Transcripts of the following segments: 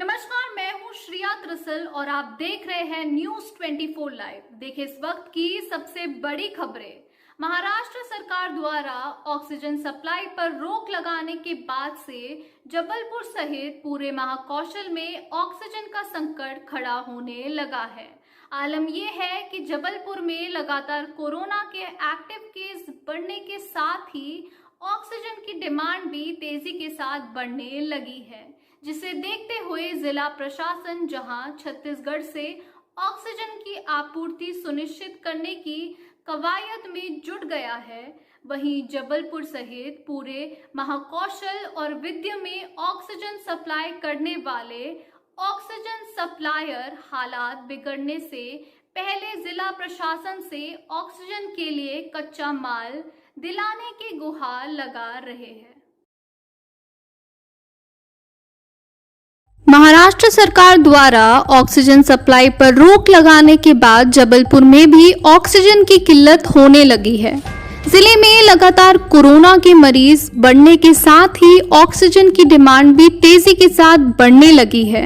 नमस्कार, मैं हूं श्रिया त्रिसल और आप देख रहे हैं न्यूज 24 लाइव। देखिए इस वक्त की सबसे बड़ी खबरें। महाराष्ट्र सरकार द्वारा ऑक्सीजन सप्लाई पर रोक लगाने के बाद से जबलपुर सहित पूरे महाकौशल में ऑक्सीजन का संकट खड़ा होने लगा है। आलम यह है कि जबलपुर में लगातार कोरोना के एक्टिव केस बढ़ने के साथ ही ऑक्सीजन की डिमांड भी तेजी के साथ बढ़ने लगी है, जिसे देखते हुए जिला प्रशासन जहां छत्तीसगढ़ से ऑक्सीजन की आपूर्ति सुनिश्चित करने की कवायद में जुट गया है, वहीं जबलपुर सहित पूरे महाकौशल और विद्या में ऑक्सीजन सप्लाई करने वाले ऑक्सीजन सप्लायर हालात बिगड़ने से पहले जिला प्रशासन से ऑक्सीजन के लिए कच्चा माल दिलाने की गुहार लगा रहे हैं। महाराष्ट्र सरकार द्वारा ऑक्सीजन सप्लाई पर रोक लगाने के बाद जबलपुर में भी ऑक्सीजन की किल्लत होने लगी है। जिले में लगातार कोरोना के मरीज बढ़ने के साथ ही ऑक्सीजन की डिमांड भी तेजी के साथ बढ़ने लगी है।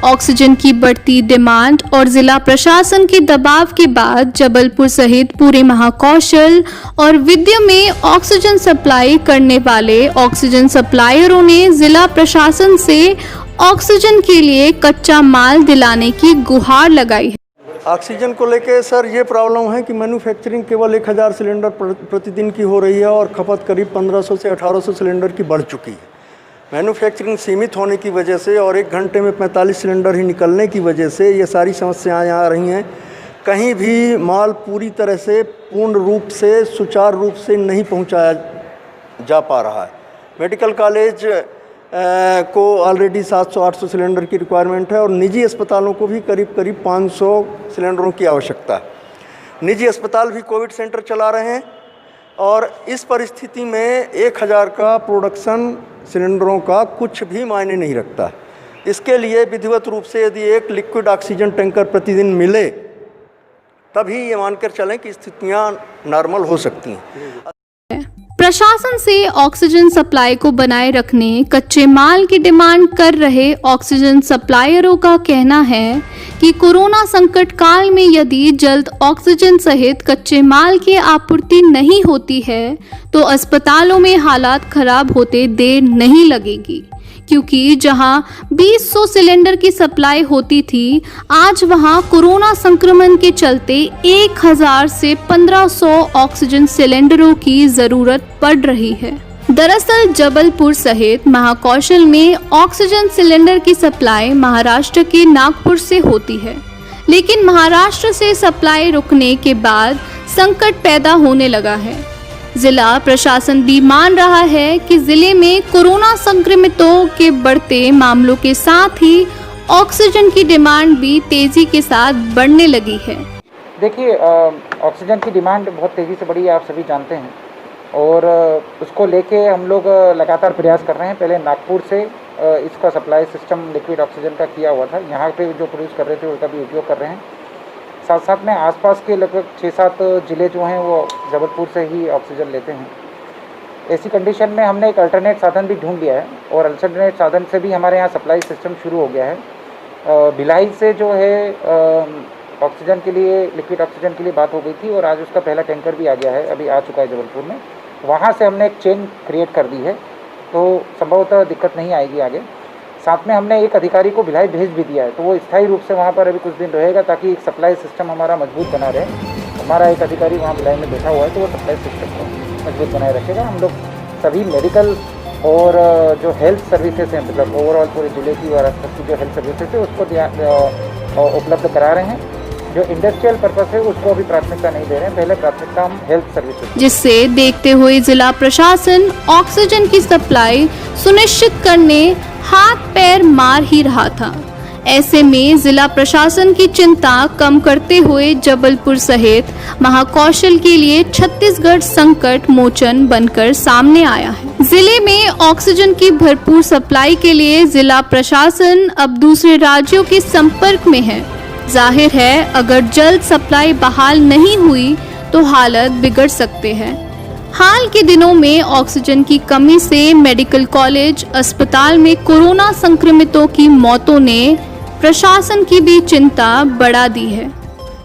ऑक्सीजन की बढ़ती डिमांड और जिला प्रशासन के दबाव के बाद जबलपुर सहित पूरे महाकौशल और विद्या में ऑक्सीजन सप्लाई करने वाले ऑक्सीजन सप्लायरों ने जिला प्रशासन से ऑक्सीजन के लिए कच्चा माल दिलाने की गुहार लगाई है। ऑक्सीजन को लेके सर ये प्रॉब्लम है कि मैन्युफैक्चरिंग केवल 1000 सिलेंडर प्रतिदिन की हो रही है और खपत करीब 1500 से 1800 सिलेंडर की बढ़ चुकी है। मैन्युफैक्चरिंग सीमित होने की वजह से और 1 घंटे में 45 सिलेंडर ही निकलने की वजह से ये सारी समस्याएं आ रही हैं। कहीं भी माल पूरी तरह से पूर्ण रूप से सुचारू रूप से नहीं पहुंचाया जा पा रहा है। मेडिकल कॉलेज को ऑलरेडी 700-800 सिलेंडर की रिक्वायरमेंट है और निजी अस्पतालों को भी करीब 500 सिलेंडरों की आवश्यकता है। निजी अस्पताल भी कोविड सेंटर चला रहे हैं और इस परिस्थिति में 1000 का प्रोडक्शन सिलेंडरों का कुछ भी मायने नहीं रखता। इसके लिए विधिवत रूप से यदि एक लिक्विड ऑक्सीजन टैंकर प्रतिदिन मिले तभी ये मानकर चलें कि स्थितियाँ नॉर्मल हो सकती हैं। प्रशासन से ऑक्सीजन सप्लाई को बनाए रखने कच्चे माल की डिमांड कर रहे ऑक्सीजन सप्लायरों का कहना है कि कोरोना संकट काल में यदि जल्द ऑक्सीजन सहित कच्चे माल की आपूर्ति नहीं होती है तो अस्पतालों में हालात खराब होते देर नहीं लगेगी, क्योंकि जहां 200 सिलेंडर की सप्लाई होती थी, आज वहां कोरोना संक्रमण के चलते 1000 से 1500 ऑक्सीजन सिलेंडरों की जरूरत पड़ रही है। दरअसल जबलपुर सहित महाकौशल में ऑक्सीजन सिलेंडर की सप्लाई महाराष्ट्र के नागपुर से होती है, लेकिन महाराष्ट्र से सप्लाई रुकने के बाद संकट पैदा होने लगा है। जिला प्रशासन भी मान रहा है कि जिले में कोरोना संक्रमितों के बढ़ते मामलों के साथ ही ऑक्सीजन की डिमांड भी तेजी के साथ बढ़ने लगी है। देखिए, ऑक्सीजन की डिमांड बहुत तेज़ी से बढ़ी है, आप सभी जानते हैं, और उसको लेके हम लोग लगातार प्रयास कर रहे हैं। पहले नागपुर से इसका सप्लाई सिस्टम लिक्विड ऑक्सीजन का किया हुआ था, यहाँ पे जो प्रोड्यूस कर रहे थे उसका भी उपयोग कर रहे हैं। साथ साथ में आसपास के लगभग 6-7 ज़िले जो हैं वो जबलपुर से ही ऑक्सीजन लेते हैं। ऐसी कंडीशन में हमने एक अल्टरनेट साधन भी ढूंढ लिया है और अल्टरनेट साधन से भी हमारे यहाँ सप्लाई सिस्टम शुरू हो गया है। भिलाई से जो है ऑक्सीजन के लिए, लिक्विड ऑक्सीजन के लिए बात हो गई थी और आज उसका पहला टैंकर भी आ गया है, अभी आ चुका है जबलपुर में। वहाँ से हमने एक चेन क्रिएट कर दी है, तो संभवतः दिक्कत नहीं आएगी आगे। साथ में हमने एक अधिकारी को भिलाई भेज भी दिया है, तो वो स्थायी रूप से वहाँ पर अभी कुछ दिन रहेगा ताकि एक सप्लाई सिस्टम हमारा मजबूत बना रहे। हमारा एक अधिकारी वहाँ भिलाई में बैठा हुआ है, तो वो सप्लाई सिस्टम को मजबूत बनाए रखेगा। हम लोग सभी मेडिकल और जो हेल्थ सर्विसेज हैं, मतलब ओवरऑल पूरे जिले की और आसपास की जो हेल्थ सर्विसेज है उसको उपलब्ध करा रहे हैं। जो इंडस्ट्रियल पर्पस है उसको अभी प्राथमिकता नहीं दे रहे हैं, पहले प्राथमिकता हम हेल्थ सर्विसेज। जिससे देखते हुए जिला प्रशासन ऑक्सीजन की सप्लाई सुनिश्चित करने हाथ पैर मार ही रहा था। ऐसे में जिला प्रशासन की चिंता कम करते हुए जबलपुर सहित महाकौशल के लिए छत्तीसगढ़ संकट मोचन बनकर सामने आया है। जिले में ऑक्सीजन की भरपूर सप्लाई के लिए जिला प्रशासन अब दूसरे राज्यों के संपर्क में है। जाहिर है अगर जल्द सप्लाई बहाल नहीं हुई तो हालत बिगड़ सकते हैं। हाल के दिनों में ऑक्सीजन की कमी से मेडिकल कॉलेज अस्पताल में कोरोना संक्रमितों की मौतों ने प्रशासन की भी चिंता बढ़ा दी है।